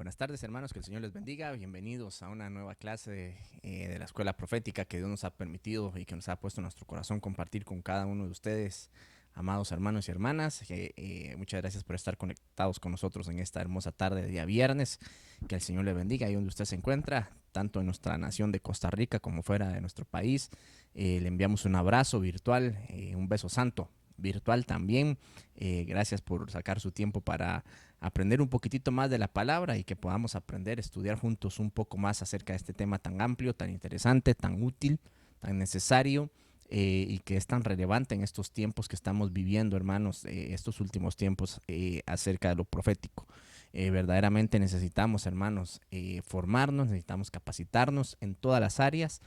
Buenas tardes, hermanos, que el Señor les bendiga. Bienvenidos a una nueva clase de la Escuela Profética que Dios nos ha permitido y que nos ha puesto en nuestro corazón compartir con cada uno de ustedes, amados hermanos y hermanas. Muchas gracias por estar conectados con nosotros en esta hermosa tarde de día viernes. Que el Señor le bendiga ahí donde usted se encuentra, tanto en nuestra nación de Costa Rica como fuera de nuestro país. Le enviamos un abrazo virtual, un beso santo virtual también. Gracias por sacar su tiempo para aprender un poquitito más de la palabra y que podamos aprender, estudiar juntos un poco más acerca de este tema tan amplio, tan interesante, tan útil, tan necesario y que es tan relevante en estos tiempos que estamos viviendo, hermanos, estos últimos tiempos acerca de lo profético. Verdaderamente necesitamos, hermanos, formarnos, necesitamos capacitarnos en todas las áreas,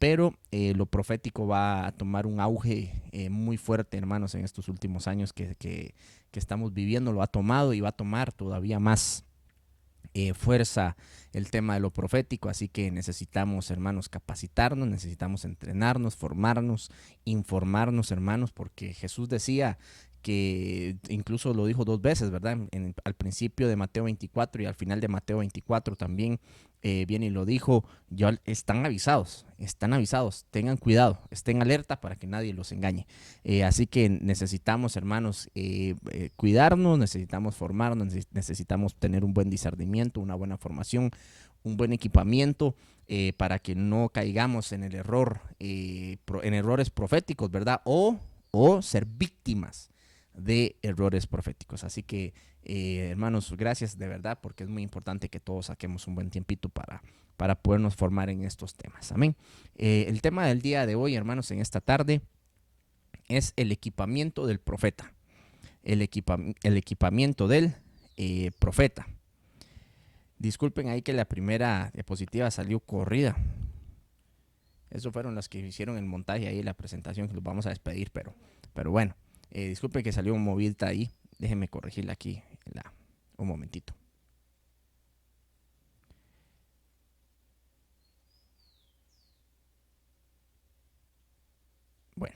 pero lo profético va a tomar un auge muy fuerte, hermanos, en estos últimos años que estamos viviendo. Lo ha tomado y va a tomar todavía más fuerza el tema de lo profético, así que necesitamos, hermanos, capacitarnos, necesitamos entrenarnos, formarnos, informarnos, hermanos, porque Jesús decía que incluso lo dijo dos veces, ¿verdad? Al principio de Mateo 24 y al final de Mateo 24 también viene y lo dijo. Ya están avisados, tengan cuidado, estén alerta para que nadie los engañe. Así que necesitamos, hermanos, cuidarnos, necesitamos formarnos, necesitamos tener un buen discernimiento, una buena formación, un buen equipamiento para que no caigamos en el error, en errores proféticos, ¿verdad? O ser víctimas de errores proféticos. Así que, hermanos, gracias de verdad, porque es muy importante que todos saquemos un buen tiempito para podernos formar en estos temas. Amén. El tema del día de hoy, hermanos, en esta tarde, es el equipamiento del profeta. El equipamiento del profeta. Disculpen ahí que la primera diapositiva salió corrida. Esos fueron los que hicieron el montaje ahí, la presentación, que los vamos a despedir, pero bueno. Disculpe que salió un movilta ahí. Déjenme corregirla aquí un momentito. Bueno.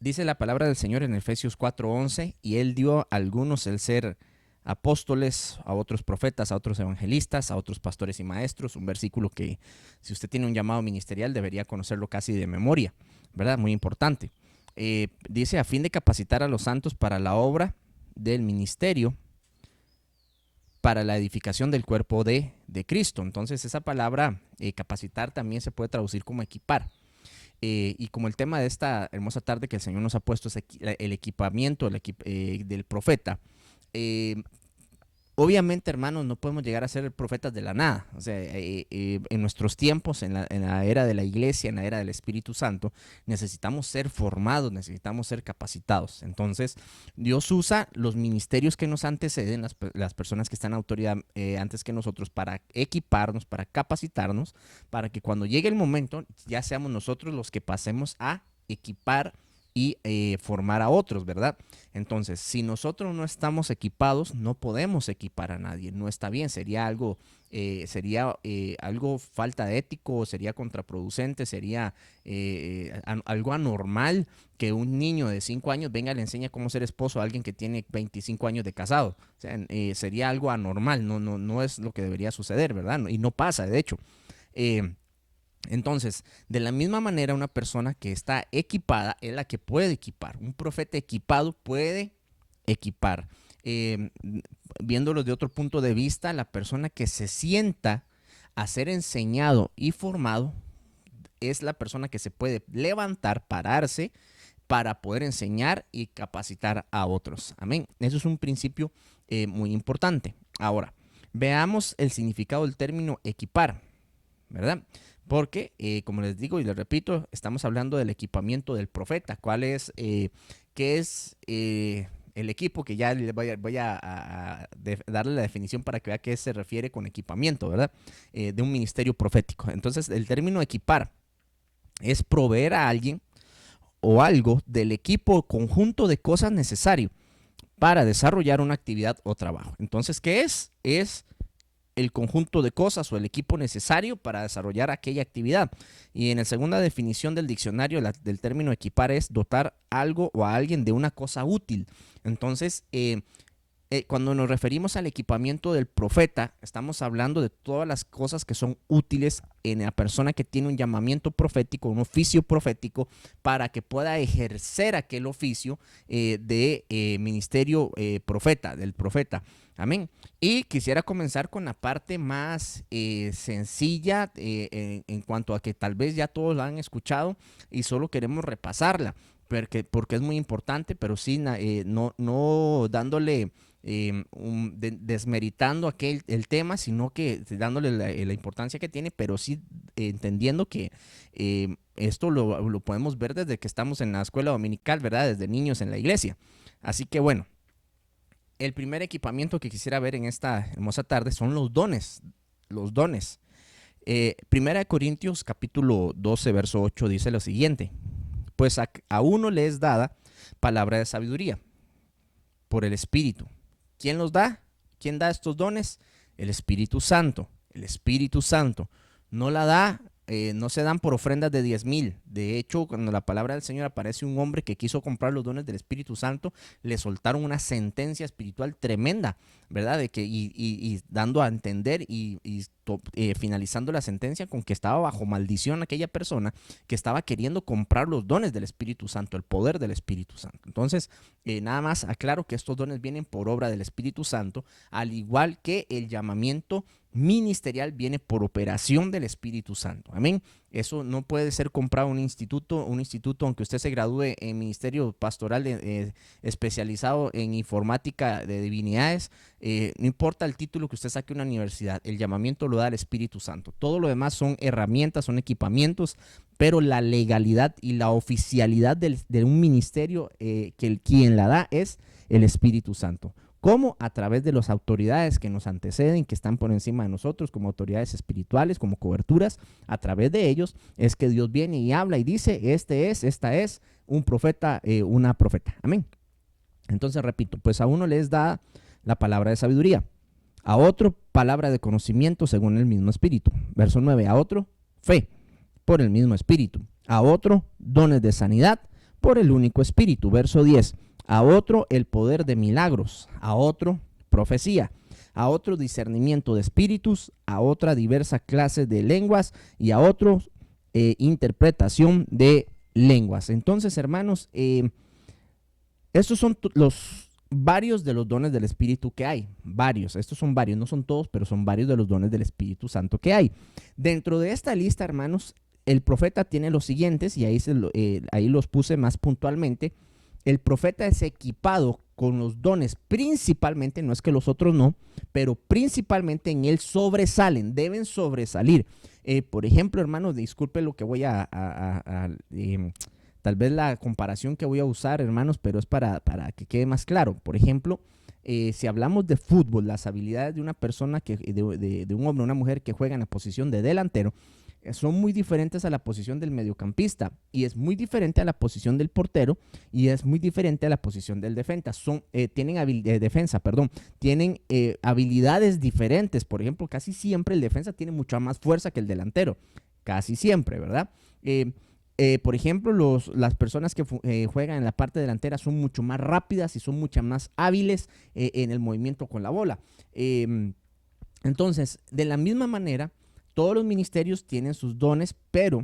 Dice la palabra del Señor en Efesios 4:11, y Él dio a algunos el ser apóstoles, a otros profetas, a otros evangelistas, a otros pastores y maestros. Un versículo que, si usted tiene un llamado ministerial, debería conocerlo casi de memoria, ¿verdad? Muy importante. Dice, a fin de capacitar a los santos para la obra del ministerio, para la edificación del cuerpo de Cristo. Entonces, esa palabra capacitar también se puede traducir como equipar. Y como el tema de esta hermosa tarde que el Señor nos ha puesto es el equipamiento del profeta, obviamente, hermanos, no podemos llegar a ser profetas de la nada. O sea, en nuestros tiempos, en la era de la iglesia, en la era del Espíritu Santo, necesitamos ser formados, necesitamos ser capacitados. Entonces, Dios usa los ministerios que nos anteceden, las personas que están en autoridad antes que nosotros, para equiparnos, para capacitarnos, para que cuando llegue el momento, ya seamos nosotros los que pasemos a equipar y formar a otros, ¿verdad? Entonces, si nosotros no estamos equipados, no podemos equipar a nadie. No está bien, sería algo falta de ético, sería contraproducente, sería algo anormal que un niño de 5 años venga y le enseñe cómo ser esposo a alguien que tiene 25 años de casado. O sea, sería algo anormal, no es lo que debería suceder, ¿verdad? Y no pasa, de hecho. Entonces, de la misma manera, una persona que está equipada es la que puede equipar. Un profeta equipado puede equipar. Viéndolo de otro punto de vista, la persona que se sienta a ser enseñado y formado es la persona que se puede levantar, pararse, para poder enseñar y capacitar a otros. Amén. Eso es un principio muy importante. Ahora, veamos el significado del término equipar, ¿verdad? Porque, como les digo y les repito, estamos hablando del equipamiento del profeta. ¿Qué es el equipo? Que ya voy a darle la definición para que vea a qué se refiere con equipamiento, ¿verdad? De un ministerio profético. Entonces, el término equipar es proveer a alguien o algo del equipo o conjunto de cosas necesario para desarrollar una actividad o trabajo. Entonces, ¿qué es? Es el conjunto de cosas o el equipo necesario para desarrollar aquella actividad. Y en la segunda definición del diccionario del término equipar es dotar algo o a alguien de una cosa útil. Entonces, cuando nos referimos al equipamiento del profeta, estamos hablando de todas las cosas que son útiles en la persona que tiene un llamamiento profético, un oficio profético, para que pueda ejercer aquel oficio de ministerio profeta, del profeta. Amén. Y quisiera comenzar con la parte más sencilla en cuanto a que tal vez ya todos la han escuchado y solo queremos repasarla, porque es muy importante, pero sí no dándole desmeritando el tema, sino que dándole la importancia que tiene, pero sí entendiendo que esto lo podemos ver desde que estamos en la escuela dominical, ¿verdad? Desde niños en la iglesia. Así que bueno, el primer equipamiento que quisiera ver en esta hermosa tarde son los dones. Los dones. Primera de Corintios capítulo 12, verso 8 dice lo siguiente: pues a uno le es dada palabra de sabiduría por el Espíritu. ¿Quién los da? ¿Quién da estos dones? El Espíritu Santo. El Espíritu Santo. No la da, no se dan por ofrendas de 10,000. De hecho, cuando la palabra del Señor aparece un hombre que quiso comprar los dones del Espíritu Santo, le soltaron una sentencia espiritual tremenda, ¿verdad? De que, y dando a entender finalizando la sentencia con que estaba bajo maldición aquella persona que estaba queriendo comprar los dones del Espíritu Santo, el poder del Espíritu Santo. Entonces, nada más aclaro que estos dones vienen por obra del Espíritu Santo, al igual que el llamamiento ministerial viene por operación del Espíritu Santo. Amén. Eso no puede ser comprado un instituto, aunque usted se gradúe en ministerio pastoral especializado en informática de divinidades, no importa el título que usted saque en una universidad, el llamamiento lo da el Espíritu Santo. Todo lo demás son herramientas, son equipamientos, pero la legalidad y la oficialidad de un ministerio, quien la da es el Espíritu Santo. ¿Cómo? A través de las autoridades que nos anteceden, que están por encima de nosotros, como autoridades espirituales, como coberturas. A través de ellos es que Dios viene y habla y dice: esta es un profeta, una profeta. Amén. Entonces, repito, pues a uno les da la palabra de sabiduría, a otro palabra de conocimiento según el mismo Espíritu. Verso 9, a otro fe por el mismo Espíritu, a otro dones de sanidad por el único Espíritu. Verso 10, a otro el poder de milagros, a otro profecía, a otro discernimiento de espíritus, a otra diversa clase de lenguas y a otro interpretación de lenguas. Entonces, hermanos, estos son los varios de los dones del Espíritu que hay. Varios, estos son varios, no son todos, pero son varios de los dones del Espíritu Santo que hay. Dentro de esta lista, hermanos, el profeta tiene los siguientes, y ahí los puse más puntualmente. El profeta es equipado con los dones principalmente, no es que los otros no, pero principalmente en él sobresalen, deben sobresalir. Por ejemplo, hermanos, disculpe lo que voy tal vez la comparación que voy a usar, hermanos, pero es para que quede más claro. Por ejemplo, si hablamos de fútbol, las habilidades de una persona, de un hombre o una mujer que juega en la posición de delantero, son muy diferentes a la posición del mediocampista, y es muy diferente a la posición del portero, y es muy diferente a la posición del defensa. Tienen habilidades diferentes. Por ejemplo, casi siempre el defensa tiene mucha más fuerza que el delantero, casi siempre, ¿verdad? Por ejemplo, las personas que juegan en la parte delantera son mucho más rápidas y son mucho más hábiles en el movimiento con la bola. Entonces, de la misma manera, todos los ministerios tienen sus dones, pero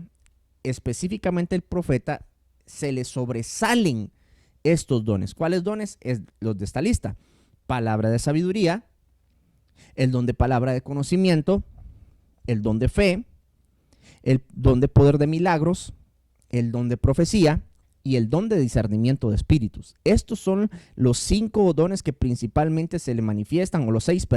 específicamente el profeta se le sobresalen estos dones. ¿Cuáles dones? Los de esta lista: palabra de sabiduría, el don de palabra de conocimiento, el don de fe, el don de poder de milagros, el don de profecía y el don de discernimiento de espíritus. Estos son los 5 dones que principalmente se le manifiestan, o los 6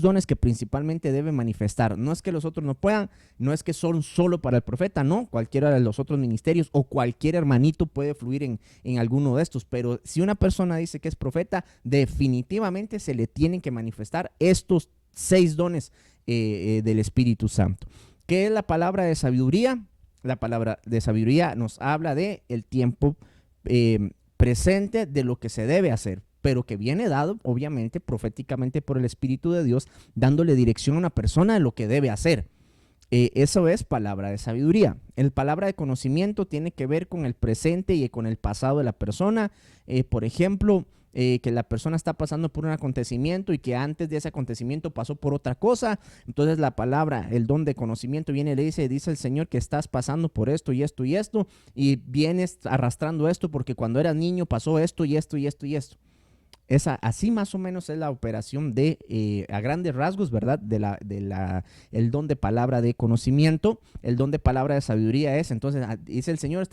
dones que principalmente debe manifestar. No es que los otros no puedan, no es que son solo para el profeta, no, cualquiera de los otros ministerios o cualquier hermanito puede fluir en alguno de estos, pero si una persona dice que es profeta, definitivamente se le tienen que manifestar estos 6 dones del Espíritu Santo. ¿Qué es la palabra de sabiduría? La palabra de sabiduría nos habla de el tiempo presente, de lo que se debe hacer, pero que viene dado obviamente proféticamente por el Espíritu de Dios, dándole dirección a una persona de lo que debe hacer. Eso es palabra de sabiduría. El palabra de conocimiento tiene que ver con el presente y con el pasado de la persona. Por ejemplo, que la persona está pasando por un acontecimiento y que antes de ese acontecimiento pasó por otra cosa. Entonces la palabra, el don de conocimiento viene y le dice el Señor que estás pasando por esto y esto y esto, y vienes arrastrando esto porque cuando eras niño pasó esto y esto y esto y esto. Así más o menos es la operación a grandes rasgos, ¿verdad? El don de palabra de conocimiento. El don de palabra de sabiduría es, entonces, dice el Señor,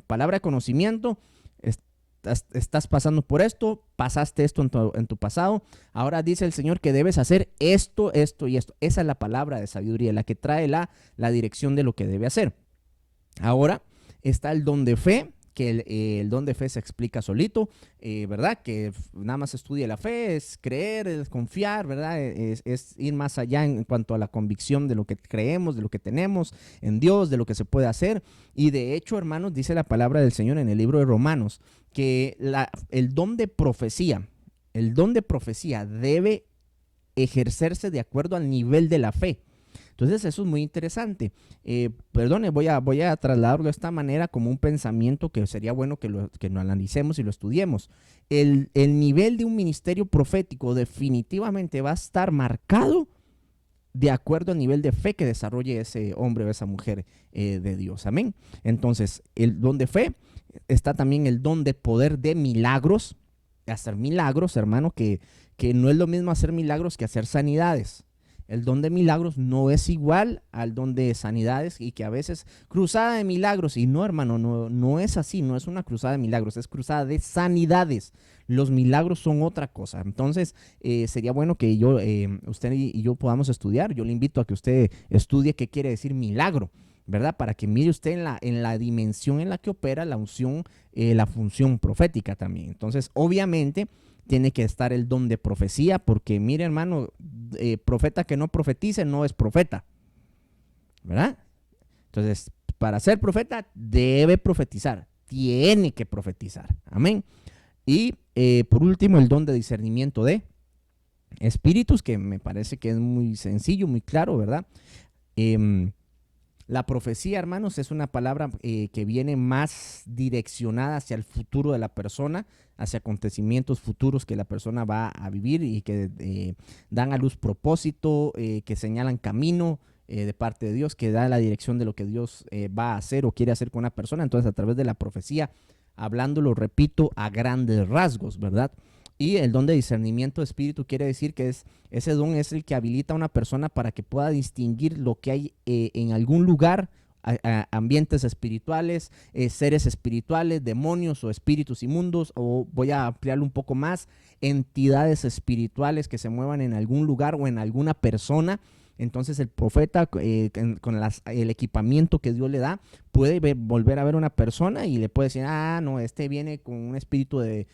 palabra de conocimiento, estás pasando por esto, pasaste esto en tu pasado, ahora dice el Señor que debes hacer esto, esto y esto. Esa es la palabra de sabiduría, la que trae la dirección de lo que debe hacer. Ahora está el don de fe, que el don de fe se explica solito, ¿verdad? Que nada más estudia la fe, es creer, es confiar, ¿verdad? Es ir más allá en cuanto a la convicción de lo que creemos, de lo que tenemos en Dios, de lo que se puede hacer. Y de hecho, hermanos, dice la palabra del Señor en el libro de Romanos, que el don de profecía debe ejercerse de acuerdo al nivel de la fe. Entonces eso es muy interesante. Voy a trasladarlo de esta manera como un pensamiento que sería bueno que lo analicemos y lo estudiemos. El nivel de un ministerio profético definitivamente va a estar marcado de acuerdo al nivel de fe que desarrolle ese hombre o esa mujer de Dios. Amén. Entonces, el don de fe, está también el don de poder de milagros. Hacer milagros, hermano, que no es lo mismo hacer milagros que hacer sanidades. El don de milagros no es igual al don de sanidades, y que a veces cruzada de milagros, y no, hermano, no es así, no es una cruzada de milagros, es cruzada de sanidades. Los milagros son otra cosa. Entonces, sería bueno que usted y yo podamos estudiar. Yo le invito a que usted estudie qué quiere decir milagro, ¿verdad? Para que mire usted en la dimensión en la que opera la unción, la función profética también. Entonces, obviamente, tiene que estar el don de profecía, porque mire, hermano, profeta que no profetice no es profeta, ¿verdad? Entonces, para ser profeta debe profetizar, tiene que profetizar, amén. Y por último, el don de discernimiento de espíritus, que me parece que es muy sencillo, muy claro, ¿verdad? La profecía, hermanos, es una palabra que viene más direccionada hacia el futuro de la persona, hacia acontecimientos futuros que la persona va a vivir y que dan a luz propósito, que señalan camino de parte de Dios, que da la dirección de lo que Dios va a hacer o quiere hacer con una persona. Entonces, a través de la profecía, hablándolo, repito, a grandes rasgos, ¿verdad? Y el don de discernimiento de espíritu quiere decir que ese don es el que habilita a una persona para que pueda distinguir lo que hay en algún lugar, ambientes espirituales, seres espirituales, demonios o espíritus inmundos, o voy a ampliarlo un poco más, entidades espirituales que se muevan en algún lugar o en alguna persona. Entonces el profeta, con el equipamiento que Dios le da, puede volver a ver una persona y le puede decir, no, este viene con un espíritu de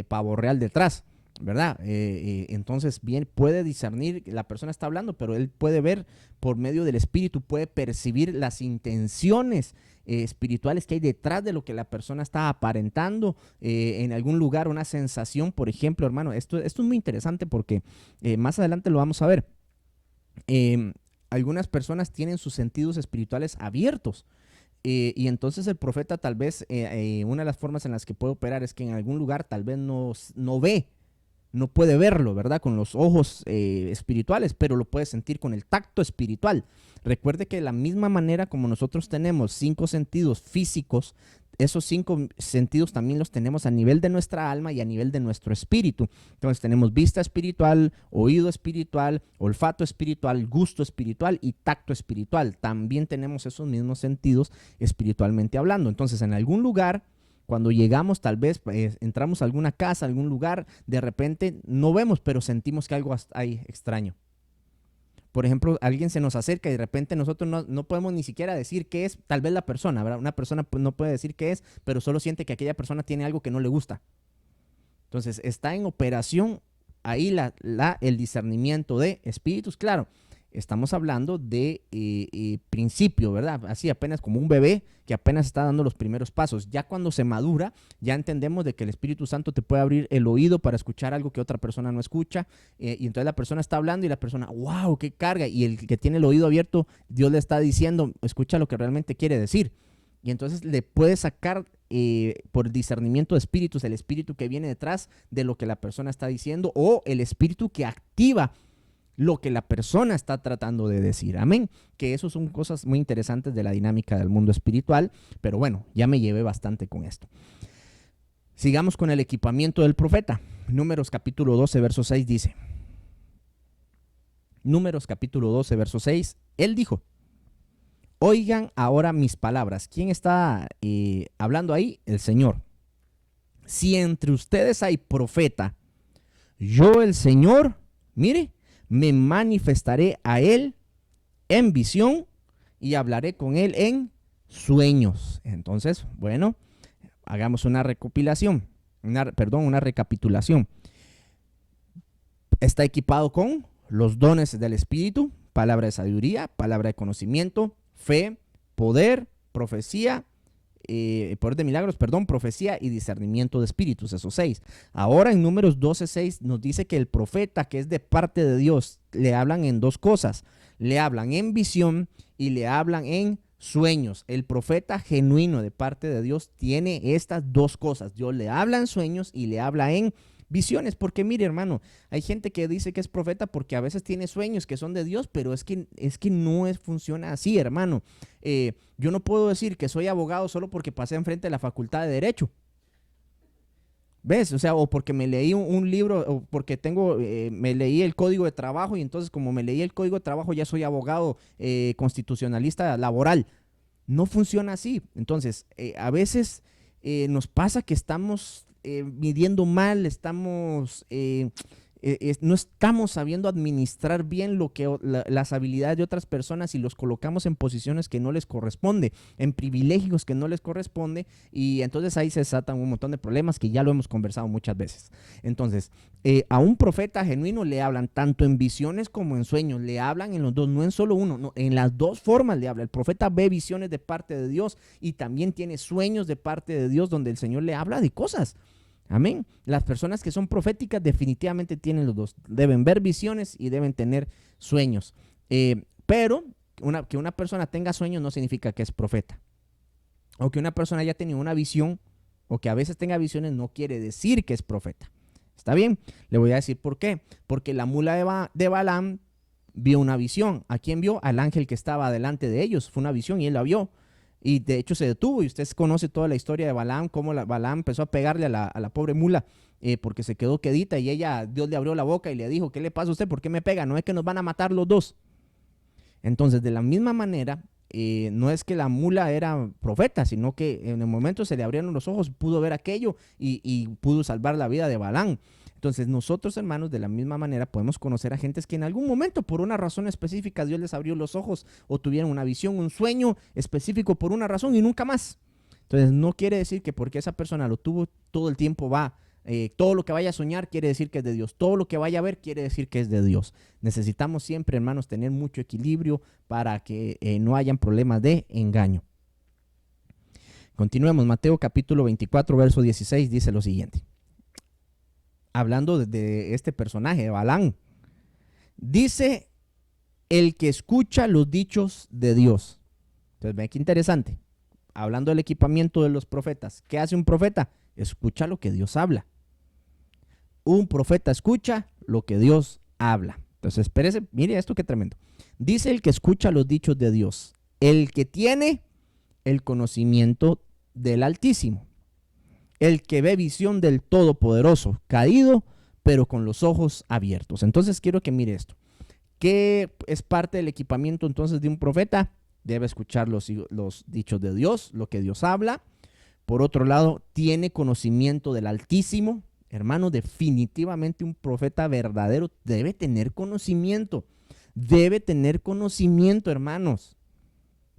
pavo real detrás, ¿verdad? Entonces bien puede discernir, la persona está hablando, pero él puede ver por medio del espíritu, puede percibir las intenciones espirituales que hay detrás de lo que la persona está aparentando en algún lugar, una sensación, por ejemplo, hermano. Esto es muy interesante porque más adelante lo vamos a ver. Algunas personas tienen sus sentidos espirituales abiertos. Y entonces el profeta tal vez, una de las formas en las que puede operar es que en algún lugar tal vez no ve, no puede verlo, ¿verdad? Con los ojos espirituales, pero lo puede sentir con el tacto espiritual. Recuerde que de la misma manera como nosotros tenemos 5 sentidos físicos, esos 5 sentidos también los tenemos a nivel de nuestra alma y a nivel de nuestro espíritu. Entonces tenemos vista espiritual, oído espiritual, olfato espiritual, gusto espiritual y tacto espiritual. También tenemos esos mismos sentidos espiritualmente hablando. Entonces, en algún lugar, cuando llegamos, tal vez entramos a alguna casa, a algún lugar, de repente no vemos, pero sentimos que algo hay extraño. Por ejemplo, alguien se nos acerca y de repente nosotros no podemos ni siquiera decir qué es, tal vez la persona, ¿verdad? Una persona no puede decir qué es, pero solo siente que aquella persona tiene algo que no le gusta. Entonces, está en operación ahí el discernimiento de espíritus. Claro, estamos hablando de principio, ¿verdad? Así apenas como un bebé que apenas está dando los primeros pasos. Ya cuando se madura, ya entendemos de que el Espíritu Santo te puede abrir el oído para escuchar algo que otra persona no escucha. Y entonces la persona está hablando y la persona, wow, qué carga. Y el que tiene el oído abierto, Dios le está diciendo, escucha lo que realmente quiere decir. y entonces le puede sacar por discernimiento de espíritus el espíritu que viene detrás de lo que la persona está diciendo o el espíritu que activa lo que la persona está tratando de decir. Amén. Que eso son cosas muy interesantes de la dinámica del mundo espiritual, pero bueno, ya me llevé bastante con esto. Sigamos con el equipamiento del profeta. Números capítulo 12, verso 6 dice. Números capítulo 12, verso 6. Él dijo: oigan ahora mis palabras. ¿Quién está hablando ahí? El Señor. Si entre ustedes hay profeta, yo el Señor, mire, me manifestaré a él en visión y hablaré con él en sueños. Entonces, bueno, hagamos una recopilación, una recapitulación. Está equipado con los dones del Espíritu, palabra de sabiduría, palabra de conocimiento, fe, poder, profecía, poder de milagros, profecía y discernimiento de espíritus, esos 6. Ahora en Números 12:6 nos dice que el profeta que es de parte de Dios le hablan en dos cosas, le hablan en visión y le hablan en sueños. El profeta genuino de parte de Dios tiene estas dos cosas. Dios le habla en sueños y le habla en visiones, porque mire, hermano, hay gente que dice que es profeta porque a veces tiene sueños que son de Dios, pero es que no funciona así, hermano. Yo no puedo decir que soy abogado solo porque pasé enfrente de la facultad de Derecho. ¿Ves? O sea, o porque me leí un libro, o porque me leí el Código de Trabajo y entonces como me leí el Código de Trabajo ya soy abogado constitucionalista laboral. No funciona así. Entonces, a veces nos pasa que estamos midiendo mal, no estamos sabiendo administrar bien las habilidades de otras personas y los colocamos en posiciones que no les corresponde, en privilegios que no les corresponde, y entonces ahí se desatan un montón de problemas que ya lo hemos conversado muchas veces. Entonces, a un profeta genuino le hablan tanto en visiones como en sueños, le hablan en los dos, no en solo uno, no, en las dos formas le habla. El profeta ve visiones de parte de Dios y también tiene sueños de parte de Dios donde el Señor le habla de cosas. Amén. Las personas que son proféticas definitivamente tienen los dos. Deben ver visiones y deben tener sueños. Pero que una persona tenga sueños no significa que es profeta. O que una persona haya tenido una visión o que a veces tenga visiones no quiere decir que es profeta. ¿Está bien? Le voy a decir por qué. Porque la mula de Balaam vio una visión. ¿A quién vio? Al ángel que estaba delante de ellos. Fue una visión y él la vio. Y de hecho se detuvo, y usted conoce toda la historia de Balaam, cómo Balaam empezó a pegarle a la pobre mula porque se quedó quedita, y Dios le abrió la boca y le dijo: ¿qué le pasa a usted? ¿Por qué me pega? No es que nos van a matar los dos. Entonces, de la misma manera, no es que la mula era profeta, sino que en el momento se le abrieron los ojos, pudo ver aquello y pudo salvar la vida de Balaam. Entonces nosotros, hermanos, de la misma manera podemos conocer a gentes que en algún momento por una razón específica Dios les abrió los ojos o tuvieron una visión, un sueño específico por una razón y nunca más. Entonces no quiere decir que porque esa persona lo tuvo todo el tiempo todo lo que vaya a soñar quiere decir que es de Dios, todo lo que vaya a ver quiere decir que es de Dios. Necesitamos siempre, hermanos, tener mucho equilibrio para que no hayan problemas de engaño. Continuemos. Mateo capítulo 24, verso 16 dice lo siguiente. Hablando de este personaje, de Balaam, dice: el que escucha los dichos de Dios. Entonces, ven qué interesante. Hablando del equipamiento de los profetas. ¿Qué hace un profeta? Escucha lo que Dios habla. Un profeta escucha lo que Dios habla. Entonces, espérese, mire esto qué tremendo. Dice: el que escucha los dichos de Dios, el que tiene el conocimiento del Altísimo, el que ve visión del Todopoderoso, caído, pero con los ojos abiertos. Entonces quiero que mire esto. ¿Qué es parte del equipamiento entonces de un profeta? Debe escuchar los dichos de Dios, lo que Dios habla. Por otro lado, tiene conocimiento del Altísimo. Hermano, definitivamente un profeta verdadero debe tener conocimiento. Debe tener conocimiento, hermanos.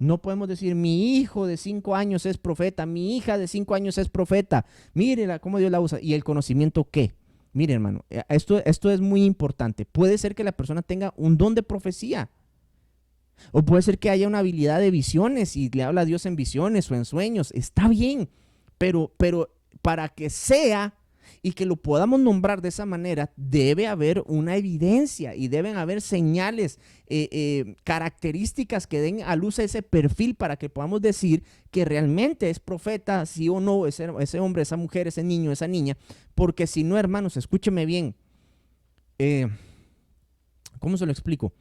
No podemos decir: mi hijo de 5 años es profeta, mi hija de 5 años es profeta. Mírela cómo Dios la usa. ¿Y el conocimiento qué? Mire, hermano, esto es muy importante. Puede ser que la persona tenga un don de profecía. O puede ser que haya una habilidad de visiones y le habla a Dios en visiones o en sueños. Está bien, pero para que sea y que lo podamos nombrar de esa manera, debe haber una evidencia y deben haber señales, características que den a luz a ese perfil para que podamos decir que realmente es profeta, sí o no, ese hombre, esa mujer, ese niño, esa niña, porque si no, hermanos, escúcheme bien, ¿cómo se lo explico?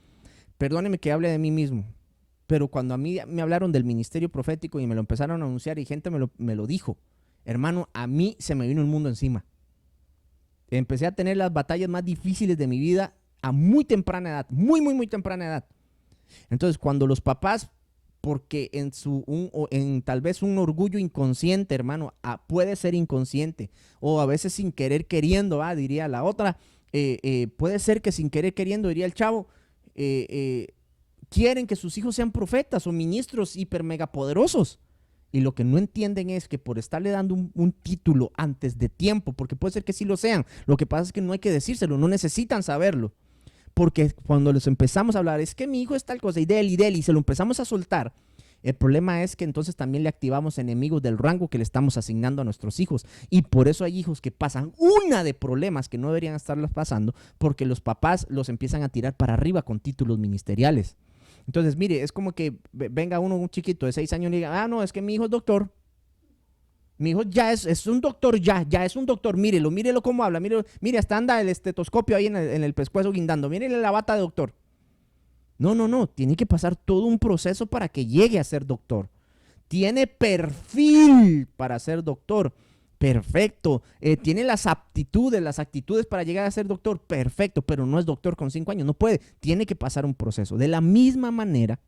Perdóneme que hable de mí mismo, pero cuando a mí me hablaron del ministerio profético y me lo empezaron a anunciar y gente me lo dijo, hermano, a mí se me vino el mundo encima. Empecé a tener las batallas más difíciles de mi vida a muy temprana edad, muy temprana edad. Entonces, cuando los papás, porque en tal vez un orgullo inconsciente, hermano, puede ser inconsciente, o a veces sin querer queriendo, diría la otra, puede ser que sin querer queriendo, diría el chavo, quieren que sus hijos sean profetas o ministros hiper mega poderosos. Y lo que no entienden es que por estarle dando un título antes de tiempo, porque puede ser que sí lo sean, lo que pasa es que no hay que decírselo, no necesitan saberlo. Porque cuando les empezamos a hablar, es que mi hijo es tal cosa, y de él, y se lo empezamos a soltar, el problema es que entonces también le activamos enemigos del rango que le estamos asignando a nuestros hijos. Y por eso hay hijos que pasan una de problemas que no deberían estarlos pasando, porque los papás los empiezan a tirar para arriba con títulos ministeriales. Entonces, mire, es como que venga un chiquito de 6 años y diga, no, es que mi hijo es doctor. Mi hijo ya es un doctor, ya es un doctor, mírelo cómo habla, mire, hasta anda el estetoscopio ahí en el pescuezo guindando, mírele la bata de doctor. No, tiene que pasar todo un proceso para que llegue a ser doctor. Tiene perfil para ser doctor. Perfecto. Tiene las actitudes para llegar a ser doctor. Perfecto, pero no es doctor con 5 años. No puede. Tiene que pasar un proceso. De la misma manera,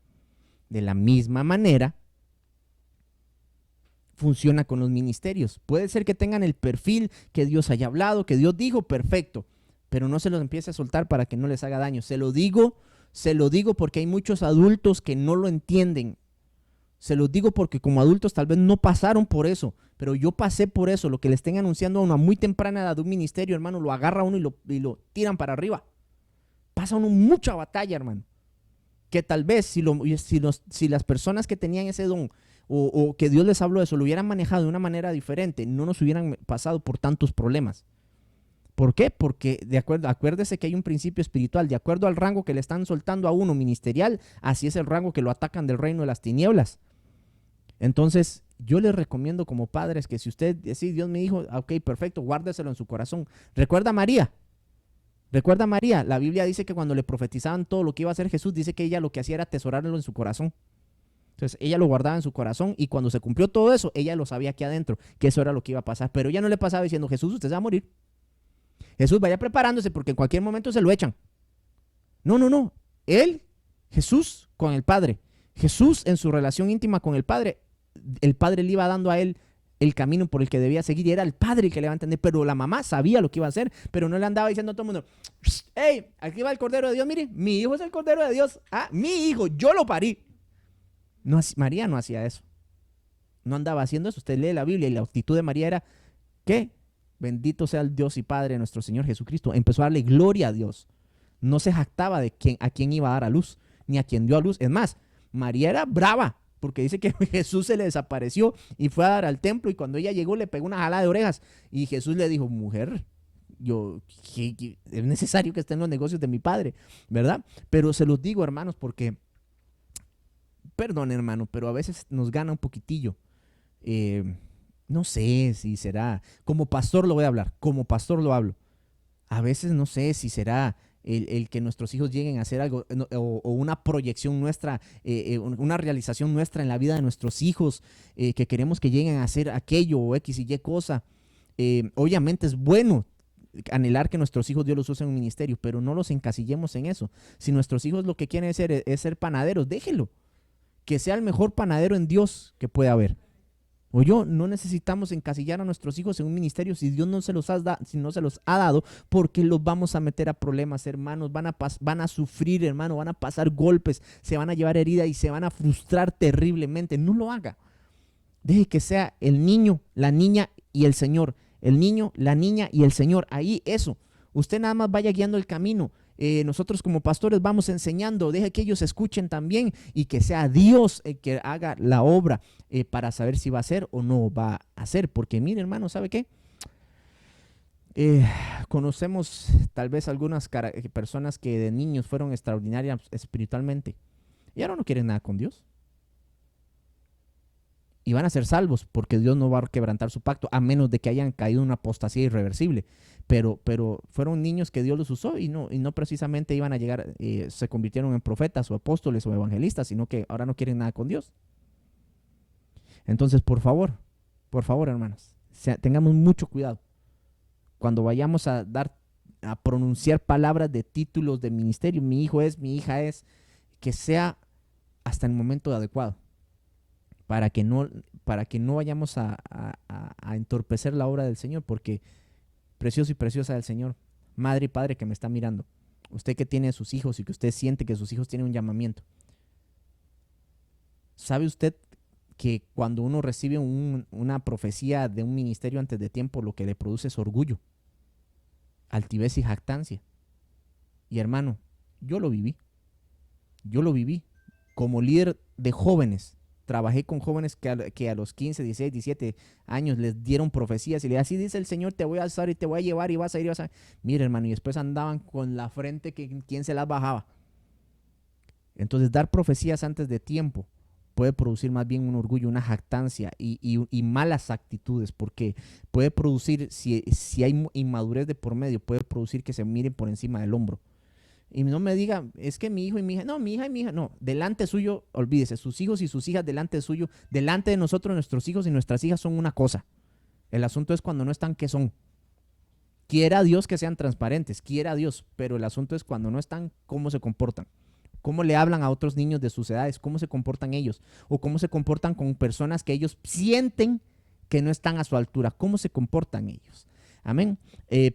funciona con los ministerios. Puede ser que tengan el perfil que Dios haya hablado, que Dios dijo, perfecto, pero no se los empiece a soltar para que no les haga daño. Se lo digo porque hay muchos adultos que no lo entienden. Se los digo porque como adultos tal vez no pasaron por eso, pero yo pasé por eso. Lo que le estén anunciando a una muy temprana edad de un ministerio, hermano, lo agarra uno y lo tiran para arriba. Pasa uno mucha batalla, hermano. Que tal vez si las personas que tenían ese don o que Dios les habló de eso, lo hubieran manejado de una manera diferente, no nos hubieran pasado por tantos problemas. ¿Por qué? Porque acuérdese que hay un principio espiritual, de acuerdo al rango que le están soltando a uno ministerial, así es el rango que lo atacan del reino de las tinieblas. Entonces, yo les recomiendo como padres que si usted, sí, Dios me dijo, ok, perfecto, guárdeselo en su corazón. Recuerda a María, la Biblia dice que cuando le profetizaban todo lo que iba a hacer Jesús, dice que ella lo que hacía era atesorarlo en su corazón. Entonces, ella lo guardaba en su corazón y cuando se cumplió todo eso, ella lo sabía aquí adentro, que eso era lo que iba a pasar. Pero ella no le pasaba diciendo, Jesús, usted se va a morir. Jesús, vaya preparándose porque en cualquier momento se lo echan. No. Jesús con el Padre. Jesús en su relación íntima con el Padre le iba dando a él el camino por el que debía seguir y era el Padre el que le iba a entender, pero la mamá sabía lo que iba a hacer, pero no le andaba diciendo a todo el mundo, hey, aquí va el Cordero de Dios, mire, mi hijo es el Cordero de Dios, mi hijo, yo lo parí. No, María no hacía eso, no andaba haciendo eso. Usted lee la Biblia y la actitud de María era, ¿qué? Bendito sea el Dios y Padre de nuestro Señor Jesucristo. Empezó a darle gloria a Dios. No se jactaba de a quién iba a dar a luz, ni a quién dio a luz. Es más, María era brava, porque dice que Jesús se le desapareció y fue a dar al templo y cuando ella llegó le pegó una jalada de orejas y Jesús le dijo, mujer, es necesario que esté en los negocios de mi Padre, ¿verdad? Pero se los digo, hermanos, porque, perdón, hermano, pero a veces nos gana un poquitillo. No sé si será, como pastor lo voy a hablar, como pastor lo hablo. A veces no sé si será el que nuestros hijos lleguen a hacer algo o una proyección nuestra, una realización nuestra en la vida de nuestros hijos, que queremos que lleguen a hacer aquello o X y Y cosa. Obviamente es bueno anhelar que nuestros hijos Dios los use en un ministerio, pero no los encasillemos en eso. Si nuestros hijos lo que quieren es ser panaderos, déjelo. Que sea el mejor panadero en Dios que pueda haber. No necesitamos encasillar a nuestros hijos en un ministerio si Dios no se los ha dado, porque los vamos a meter a problemas, hermanos, van a sufrir, hermano, van a pasar golpes, se van a llevar heridas y se van a frustrar terriblemente. No lo haga. Deje que sea el niño, la niña y el Señor. El niño, la niña y el Señor. Ahí eso. Usted nada más vaya guiando el camino. Nosotros como pastores vamos enseñando, deje que ellos escuchen también y que sea Dios el que haga la obra para saber si va a ser o no va a ser. Porque mire, hermano, ¿sabe qué? Eh, Conocemos tal vez algunas personas que de niños fueron extraordinarias espiritualmente y ahora no quieren nada con Dios. Y van a ser salvos porque Dios no va a quebrantar su pacto a menos de que hayan caído en una apostasía irreversible. Pero fueron niños que Dios los usó y no precisamente iban a llegar, se convirtieron en profetas o apóstoles o evangelistas, sino que ahora no quieren nada con Dios. Entonces, por favor, hermanos, tengamos mucho cuidado cuando vayamos a pronunciar palabras de títulos de ministerio. Mi hijo es, mi hija es, que sea hasta el momento adecuado para que no vayamos a entorpecer la obra del Señor, porque precioso y preciosa del Señor, madre y padre que me está mirando, usted que tiene a sus hijos y que usted siente que sus hijos tienen un llamamiento, ¿sabe usted que cuando uno recibe una profecía de un ministerio antes de tiempo, lo que le produce es orgullo, altivez y jactancia? Y hermano, yo lo viví, yo lo viví como líder de jóvenes. Trabajé con jóvenes que a los 15, 16, 17 años les dieron profecías y le así dice el Señor, te voy a alzar y te voy a llevar y vas a ir y vas a... Mira, hermano, y después andaban con la frente que quien se las bajaba. Entonces, dar profecías antes de tiempo puede producir más bien un orgullo, una jactancia y malas actitudes, porque puede producir, si hay inmadurez de por medio, puede producir que se miren por encima del hombro. Y no me diga, es que mi hijo y mi hija, no, mi hija y mi hija, no, delante suyo, olvídese, sus hijos y sus hijas delante suyo, delante de nosotros, nuestros hijos y nuestras hijas son una cosa. El asunto es cuando no están, ¿qué son? Quiera Dios que sean transparentes, quiera Dios, pero el asunto es cuando no están, ¿cómo se comportan? ¿Cómo le hablan a otros niños de sus edades? ¿Cómo se comportan ellos? ¿O cómo se comportan con personas que ellos sienten que no están a su altura? ¿Cómo se comportan ellos? Amén.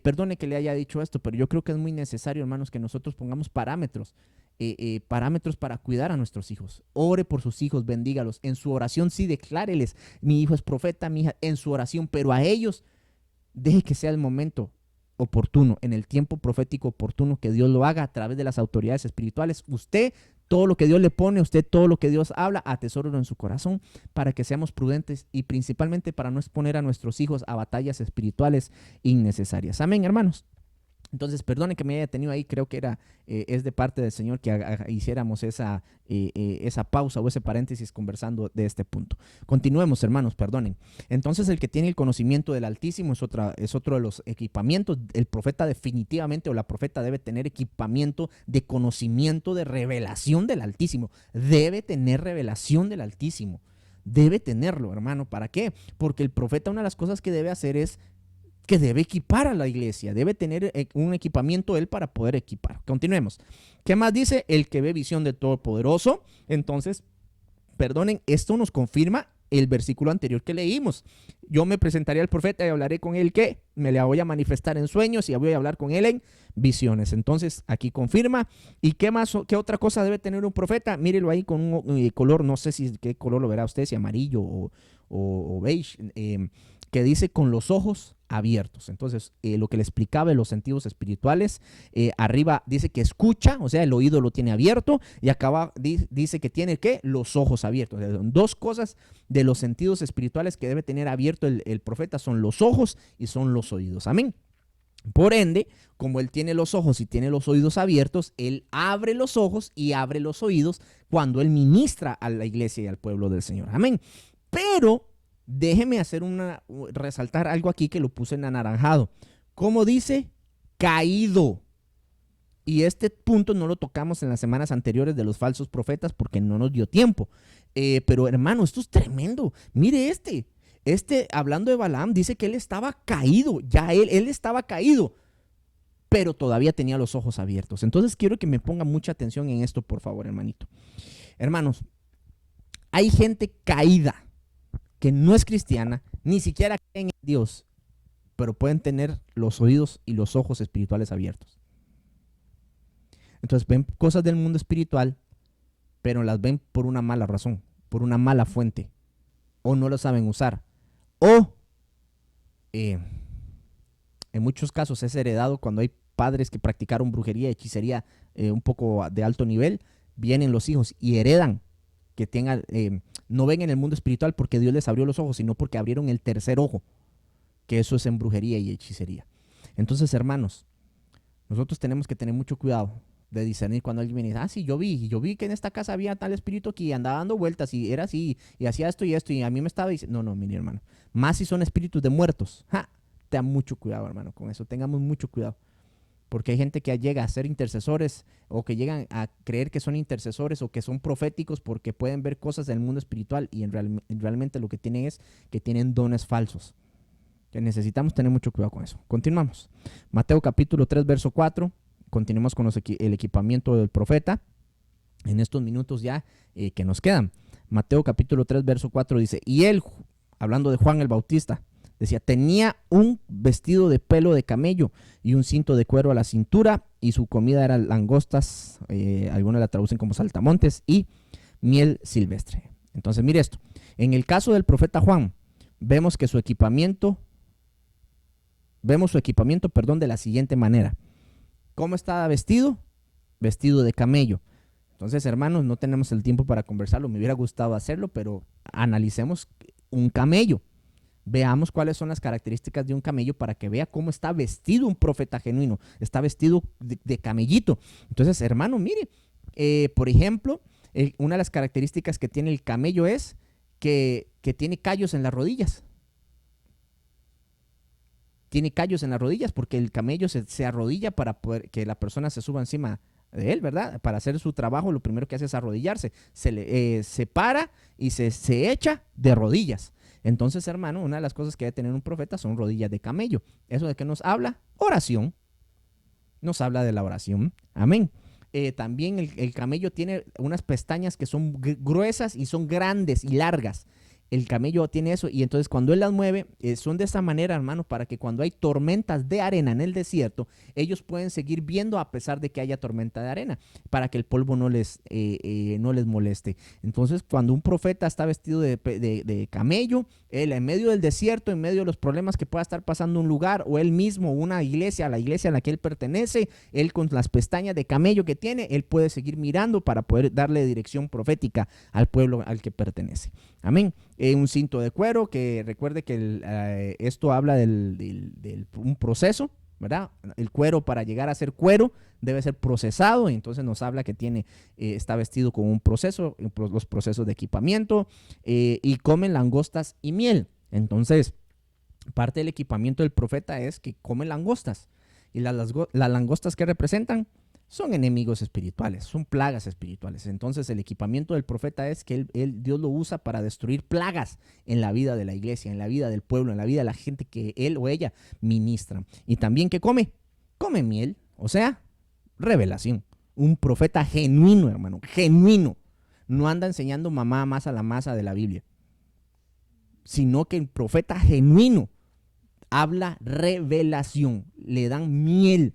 Perdone que le haya dicho esto, pero yo creo que es muy necesario, hermanos, que nosotros pongamos parámetros para cuidar a nuestros hijos. Ore por sus hijos, bendígalos. En su oración sí decláreles, mi hijo es profeta, mi hija, en su oración, pero a ellos deje que sea el momento oportuno, en el tiempo profético oportuno, que Dios lo haga a través de las autoridades espirituales. Usted, todo lo que Dios le pone, usted todo lo que Dios habla, atesórelo en su corazón para que seamos prudentes y principalmente para no exponer a nuestros hijos a batallas espirituales innecesarias. Amén, hermanos. Entonces, perdone que me haya tenido ahí, creo que es de parte del Señor que hiciéramos esa pausa o ese paréntesis conversando de este punto. Continuemos, hermanos, perdonen. Entonces, el que tiene el conocimiento del Altísimo es otro de los equipamientos. El profeta definitivamente, o la profeta, debe tener equipamiento de conocimiento, de revelación del Altísimo. Debe tener revelación del Altísimo. Debe tenerlo, hermano. ¿Para qué? Porque el profeta, una de las cosas que debe hacer es que debe equipar a la iglesia, debe tener un equipamiento él para poder equipar. Continuemos. ¿Qué más dice? El que ve visión del Todopoderoso. Entonces, perdonen, esto nos confirma el versículo anterior que leímos. Yo me presentaré al profeta y hablaré con él, ¿qué? Me le voy a manifestar en sueños y voy a hablar con él en visiones. Entonces, aquí confirma. ¿Y qué más, qué otra cosa debe tener un profeta? Mírelo ahí con un color, no sé si qué color lo verá usted, si amarillo o beige, que dice con los ojos abiertos. Entonces, lo que le explicaba de los sentidos espirituales, arriba dice que escucha, o sea, el oído lo tiene abierto, y acá dice que tiene, ¿qué? Los ojos abiertos. Son dos cosas de los sentidos espirituales que debe tener abierto el profeta, son los ojos y son los oídos. Amén. Por ende, como él tiene los ojos y tiene los oídos abiertos, él abre los ojos y abre los oídos cuando él ministra a la iglesia y al pueblo del Señor. Amén. Pero déjeme resaltar algo aquí que lo puse en anaranjado. ¿Cómo dice? Caído. Y este punto no lo tocamos en las semanas anteriores de los falsos profetas porque no nos dio tiempo. Pero hermano, esto es tremendo. Mire hablando de Balaam, dice que él estaba caído. Ya él estaba caído, pero todavía tenía los ojos abiertos. Entonces quiero que me ponga mucha atención en esto, por favor, hermanito. Hermanos, hay gente caída que no es cristiana, ni siquiera creen en Dios, pero pueden tener los oídos y los ojos espirituales abiertos. Entonces ven cosas del mundo espiritual, pero las ven por una mala razón, por una mala fuente, o no lo saben usar, o en muchos casos es heredado cuando hay padres que practicaron brujería, hechicería un poco de alto nivel, vienen los hijos y heredan que tengan, no ven en el mundo espiritual porque Dios les abrió los ojos, sino porque abrieron el tercer ojo, que eso es en brujería y hechicería. Entonces, hermanos, nosotros tenemos que tener mucho cuidado de discernir cuando alguien viene y dice, sí, yo vi que en esta casa había tal espíritu que andaba dando vueltas y era así, y hacía esto y a mí me estaba diciendo, no, mire, hermano, más si son espíritus de muertos, ten mucho cuidado, hermano, con eso, tengamos mucho cuidado. Porque hay gente que llega a ser intercesores o que llegan a creer que son intercesores o que son proféticos porque pueden ver cosas del mundo espiritual y realmente lo que tienen es que tienen dones falsos. Que necesitamos tener mucho cuidado con eso. Continuamos. Mateo capítulo 3, verso 4. Continuemos con el equipamiento del profeta en estos minutos ya que nos quedan. Mateo capítulo 3, verso 4 dice, y él, hablando de Juan el Bautista, decía, tenía un vestido de pelo de camello y un cinto de cuero a la cintura y su comida era langostas, algunos la traducen como saltamontes, y miel silvestre. Entonces mire esto, en el caso del profeta Juan, vemos su equipamiento, de la siguiente manera. ¿Cómo estaba vestido? Vestido de camello. Entonces, hermanos, no tenemos el tiempo para conversarlo, me hubiera gustado hacerlo, pero analicemos un camello. Veamos cuáles son las características de un camello para que vea cómo está vestido un profeta genuino. Está vestido de camellito. Entonces, hermano, mire, por ejemplo, una de las características que tiene el camello es que tiene callos en las rodillas. Tiene callos en las rodillas porque el camello se arrodilla para poder que la persona se suba encima de él, ¿verdad? Para hacer su trabajo, lo primero que hace es arrodillarse. Se para y se echa de rodillas. Entonces, hermano, una de las cosas que debe tener un profeta son rodillas de camello. ¿Eso de qué nos habla? Oración. Nos habla de la oración. Amén. También el camello tiene unas pestañas que son gruesas y son grandes y largas. El camello tiene eso y entonces cuando él las mueve son de esa manera, hermano, para que cuando hay tormentas de arena en el desierto, ellos pueden seguir viendo a pesar de que haya tormenta de arena, para que el polvo no les moleste. Entonces, cuando un profeta está vestido de camello, él en medio del desierto, en medio de los problemas que pueda estar pasando un lugar o él mismo, una iglesia, la iglesia a la que él pertenece, él con las pestañas de camello que tiene, él puede seguir mirando para poder darle dirección profética al pueblo al que pertenece. Amén. Un cinto de cuero, que recuerde que esto habla de un proceso, ¿verdad? El cuero, para llegar a ser cuero, debe ser procesado, y entonces nos habla que está vestido con un proceso, los procesos de equipamiento, y comen langostas y miel. Entonces, parte del equipamiento del profeta es que comen langostas. ¿Y las langostas que representan? Son enemigos espirituales, son plagas espirituales. Entonces el equipamiento del profeta es que Dios lo usa para destruir plagas en la vida de la iglesia, en la vida del pueblo, en la vida de la gente que él o ella ministra. Y también que come miel, o sea, revelación. Un profeta genuino, hermano, genuino. No anda enseñando mamá más a la masa de la Biblia, sino que el profeta genuino habla revelación, le dan miel.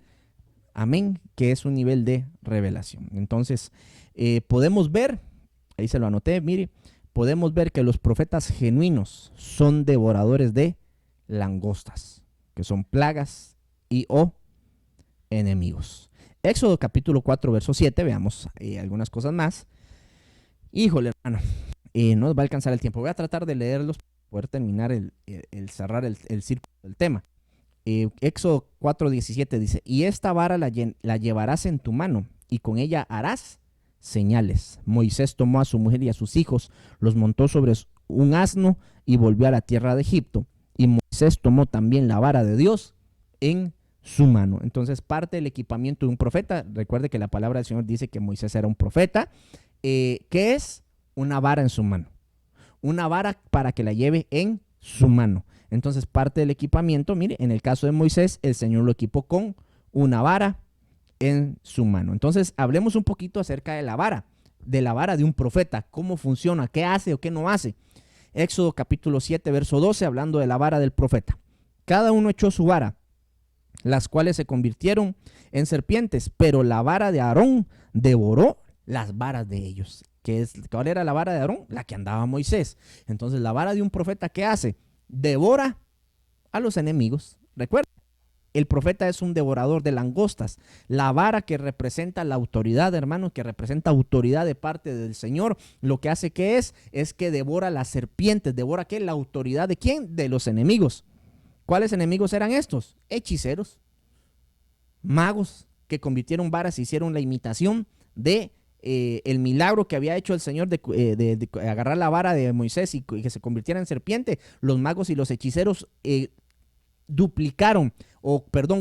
Amén, que es un nivel de revelación. Entonces, podemos ver, ahí se lo anoté, mire, podemos ver que los profetas genuinos son devoradores de langostas, que son plagas y o enemigos. Éxodo capítulo 4, verso 7, veamos algunas cosas más. Híjole, hermano, no nos va a alcanzar el tiempo. Voy a tratar de leerlos para poder terminar cerrar el círculo del tema. Éxodo 4:17 dice, y esta vara la llevarás en tu mano y con ella harás señales. Moisés tomó a su mujer y a sus hijos, los montó sobre un asno y volvió a la tierra de Egipto. Y Moisés tomó también la vara de Dios en su mano. Entonces, parte del equipamiento de un profeta, recuerde que la palabra del Señor dice que Moisés era un profeta, ¿qué es? Una vara en su mano. Una vara para que la lleve en su mano. Entonces, parte del equipamiento, mire, en el caso de Moisés, el Señor lo equipó con una vara en su mano. Entonces, hablemos un poquito acerca de la vara de un profeta, cómo funciona, qué hace o qué no hace. Éxodo capítulo 7, verso 12, hablando de la vara del profeta. Cada uno echó su vara, las cuales se convirtieron en serpientes, pero la vara de Aarón devoró las varas de ellos. ¿Cuál era la vara de Aarón? La que andaba Moisés. Entonces, la vara de un profeta, ¿qué hace? Devora a los enemigos. Recuerda, el profeta es un devorador de langostas. La vara que representa la autoridad, hermanos, que representa autoridad de parte del Señor, lo que hace que es que devora las serpientes. ¿Devora qué? La autoridad de quién? De los enemigos. ¿Cuáles enemigos eran estos? Hechiceros, magos que convirtieron varas, hicieron la imitación de el milagro que había hecho el Señor de agarrar la vara de Moisés y que se convirtiera en serpiente. Los magos y los hechiceros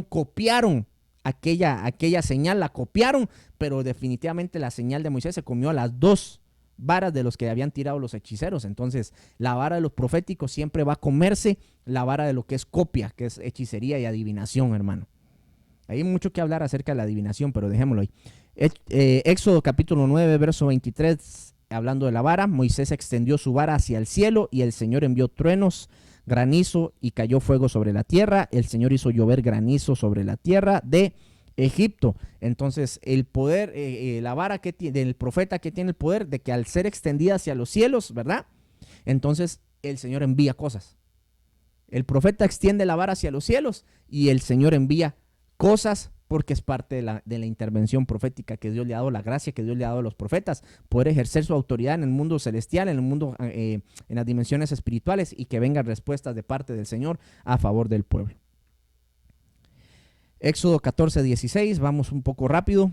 copiaron aquella señal, la copiaron, pero definitivamente la señal de Moisés se comió a las dos varas de los que habían tirado los hechiceros. Entonces la vara de los proféticos siempre va a comerse la vara de lo que es copia, que es hechicería y adivinación, hermano. Hay mucho que hablar acerca de la adivinación, pero dejémoslo ahí. Éxodo capítulo 9, verso 23, hablando de la vara. Moisés extendió su vara hacia el cielo y el Señor envió truenos, granizo y cayó fuego sobre la tierra. El Señor hizo llover granizo sobre la tierra de Egipto. Entonces el poder, la vara que tiene el profeta, que tiene el poder de que al ser extendida hacia los cielos, ¿verdad? Entonces el Señor envía cosas. El profeta extiende la vara hacia los cielos y el Señor envía cosas, porque es parte de la intervención profética que Dios le ha dado, la gracia que Dios le ha dado a los profetas, poder ejercer su autoridad en el mundo celestial, en el mundo, en las dimensiones espirituales, y que vengan respuestas de parte del Señor a favor del pueblo. Éxodo 14, 16, vamos un poco rápido.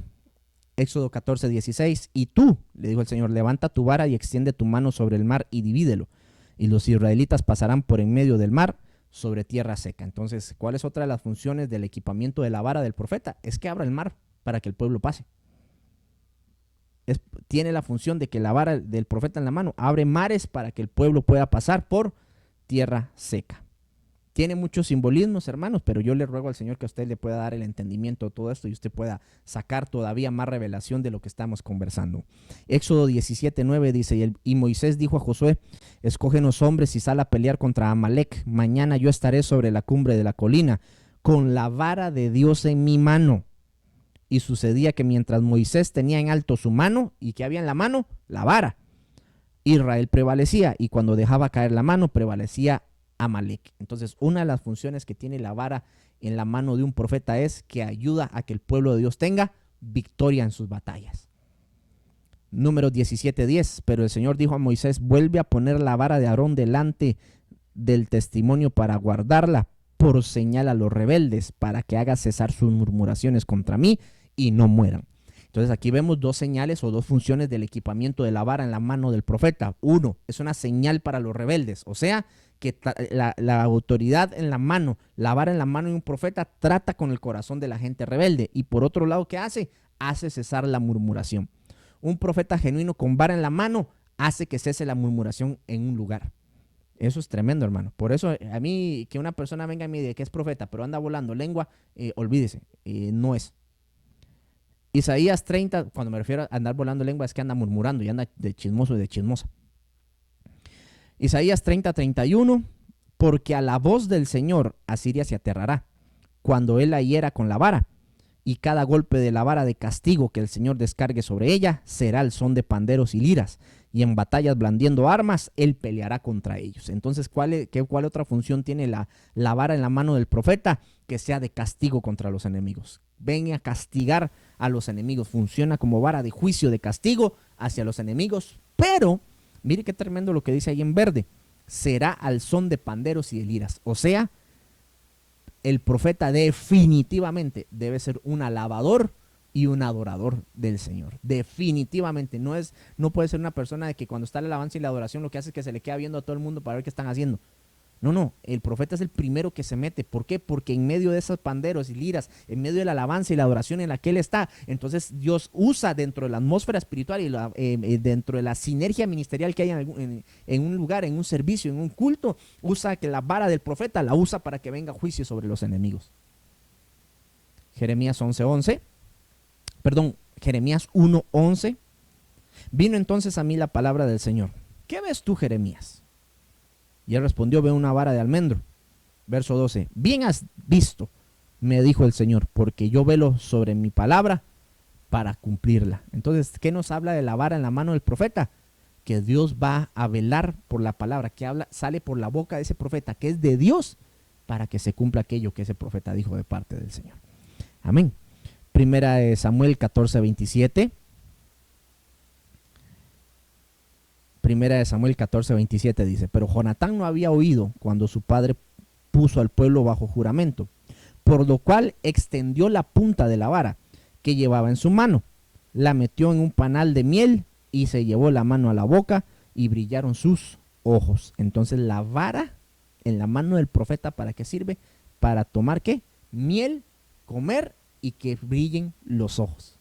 Éxodo 14, 16, y tú, le dijo el Señor, levanta tu vara y extiende tu mano sobre el mar y divídelo, y los israelitas pasarán por en medio del mar sobre tierra seca. Entonces, ¿cuál es otra de las funciones del equipamiento de la vara del profeta? Es que abra el mar para que el pueblo pase. Tiene la función de que la vara del profeta en la mano abre mares para que el pueblo pueda pasar por tierra seca. Tiene muchos simbolismos, hermanos, pero yo le ruego al Señor que a usted le pueda dar el entendimiento de todo esto y usted pueda sacar todavía más revelación de lo que estamos conversando. Éxodo 17, 9 dice, y Moisés dijo a Josué, escógenos hombres y sal a pelear contra Amalec. Mañana yo estaré sobre la cumbre de la colina con la vara de Dios en mi mano. Y sucedía que mientras Moisés tenía en alto su mano, ¿y qué había en la mano? La vara. Israel prevalecía, y cuando dejaba caer la mano, prevalecía Amalec. Entonces, una de las funciones que tiene la vara en la mano de un profeta es que ayuda a que el pueblo de Dios tenga victoria en sus batallas. Números 17:10, pero el Señor dijo a Moisés, vuelve a poner la vara de Aarón delante del testimonio para guardarla por señal a los rebeldes, para que haga cesar sus murmuraciones contra mí y no mueran. Entonces aquí vemos dos señales o dos funciones del equipamiento de la vara en la mano del profeta. Uno, es una señal para los rebeldes, o sea, que la autoridad en la mano, la vara en la mano de un profeta trata con el corazón de la gente rebelde. Y por otro lado, ¿qué hace? Hace cesar la murmuración. Un profeta genuino con vara en la mano hace que cese la murmuración en un lugar. Eso es tremendo, hermano. Por eso a mí que una persona venga y me diga que es profeta, pero anda volando lengua, olvídese, no es. Isaías 30, cuando me refiero a andar volando lengua, es que anda murmurando y anda de chismoso y de chismosa. Isaías 30, 31, porque a la voz del Señor Asiria se aterrará, cuando él la hiera con la vara, y cada golpe de la vara de castigo que el Señor descargue sobre ella será el son de panderos y liras, y en batallas blandiendo armas, él peleará contra ellos. Entonces, ¿cuál otra función tiene la vara en la mano del profeta? Que sea de castigo contra los enemigos. Ven a castigar a los enemigos. Funciona como vara de juicio, de castigo hacia los enemigos, pero mire qué tremendo lo que dice ahí en verde. Será al son de panderos y de liras. O sea, el profeta definitivamente debe ser un alabador y un adorador del Señor. Definitivamente. No puede ser una persona de que cuando está la alabanza y la adoración lo que hace es que se le queda viendo a todo el mundo para ver qué están haciendo. No, el profeta es el primero que se mete. ¿Por qué? Porque en medio de esos panderos y liras, en medio de la alabanza y la adoración en la que él está, entonces Dios usa dentro de la atmósfera espiritual y dentro de la sinergia ministerial que hay en un lugar, en un servicio, en un culto, usa que la vara del profeta la usa para que venga juicio sobre los enemigos. Jeremías 1:11. Vino entonces a mí la palabra del Señor. ¿Qué ves tú, Jeremías? Y él respondió, veo una vara de almendro. Verso 12. Bien has visto, me dijo el Señor, porque yo velo sobre mi palabra para cumplirla. Entonces, ¿qué nos habla de la vara en la mano del profeta? Que Dios va a velar por la palabra que sale por la boca de ese profeta, que es de Dios, para que se cumpla aquello que ese profeta dijo de parte del Señor. Amén. Primera de Samuel 14:27. Primera de Samuel 14:27 dice, pero Jonatán no había oído cuando su padre puso al pueblo bajo juramento, por lo cual extendió la punta de la vara que llevaba en su mano, la metió en un panal de miel y se llevó la mano a la boca y brillaron sus ojos. Entonces la vara en la mano del profeta, ¿para qué sirve? Para tomar ¿qué? Miel, comer y que brillen los ojos.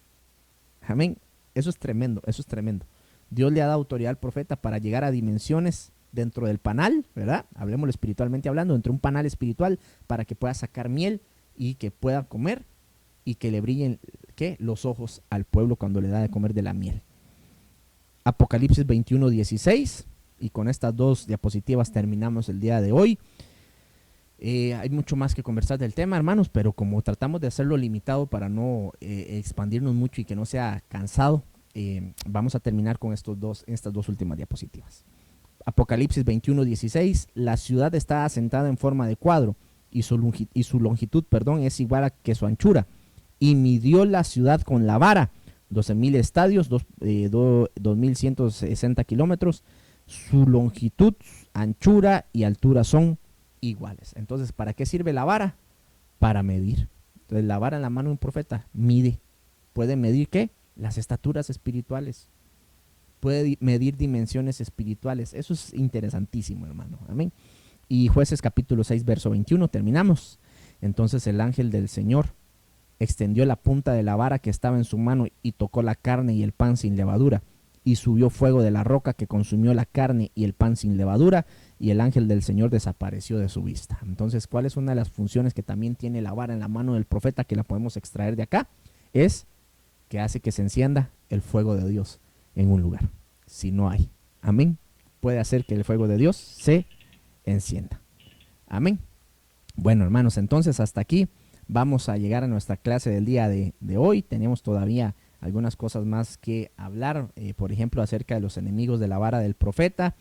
Amén. Eso es tremendo, eso es tremendo. Dios le ha dado autoridad al profeta para llegar a dimensiones dentro del panal, ¿verdad? Hablemoslo espiritualmente hablando, dentro de un panal espiritual, para que pueda sacar miel y que pueda comer y que le brillen ¿qué? Los ojos al pueblo cuando le da de comer de la miel. Apocalipsis 21:16, y con estas dos diapositivas terminamos el día de hoy. Hay mucho más que conversar del tema, hermanos, pero como tratamos de hacerlo limitado para no expandirnos mucho y que no sea cansado, vamos a terminar con estas dos últimas diapositivas. Apocalipsis 21:16, la ciudad está asentada en forma de cuadro y su longitud, es igual que su anchura. Y midió la ciudad con la vara, 12,000 estadios, 2,160 kilómetros. Su longitud, anchura y altura son iguales. Entonces, ¿para qué sirve la vara? Para medir. Entonces, la vara en la mano de un profeta mide. ¿Puede medir qué? Las estaturas espirituales. Puede medir dimensiones espirituales. Eso es interesantísimo, hermano. Amén. Y Jueces capítulo 6, verso 21, terminamos. Entonces el ángel del Señor extendió la punta de la vara que estaba en su mano y tocó la carne y el pan sin levadura. Y subió fuego de la roca que consumió la carne y el pan sin levadura, y el ángel del Señor desapareció de su vista. Entonces, ¿cuál es una de las funciones que también tiene la vara en la mano del profeta, que la podemos extraer de acá? Es que hace que se encienda el fuego de Dios en un lugar. Si no hay, amén, puede hacer que el fuego de Dios se encienda. Amén. Bueno, hermanos, entonces hasta aquí vamos a llegar a nuestra clase del día de hoy. Tenemos todavía algunas cosas más que hablar, por ejemplo, acerca de los enemigos de la vara del profeta,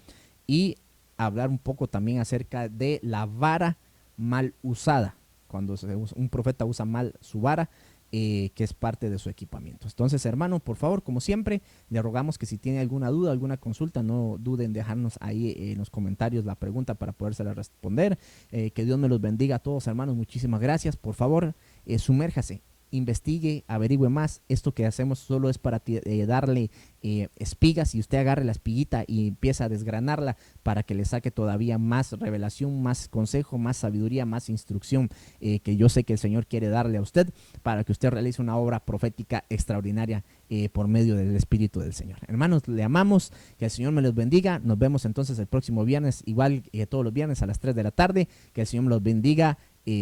y hablar un poco también acerca de la vara mal usada, cuando un profeta usa mal su vara, que es parte de su equipamiento. Entonces, hermano, por favor, como siempre, le rogamos que si tiene alguna duda, alguna consulta, no duden en dejarnos ahí en los comentarios la pregunta para podérsela responder. Que Dios me los bendiga a todos, hermanos. Muchísimas gracias. Por favor, sumérjase, investigue, averigüe más. Esto que hacemos solo es para darle espigas, y usted agarre la espiguita y empieza a desgranarla para que le saque todavía más revelación, más consejo, más sabiduría, más instrucción, que yo sé que el Señor quiere darle a usted para que usted realice una obra profética extraordinaria por medio del Espíritu del Señor. Hermanos, le amamos, que el Señor me los bendiga. Nos vemos entonces el próximo viernes, igual que todos los viernes a las 3 de la tarde. Que el Señor me los bendiga.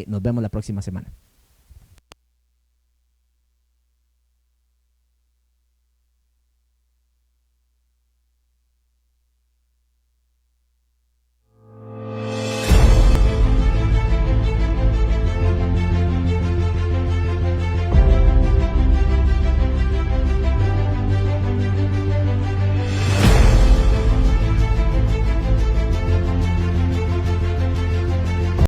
Nos vemos la próxima semana.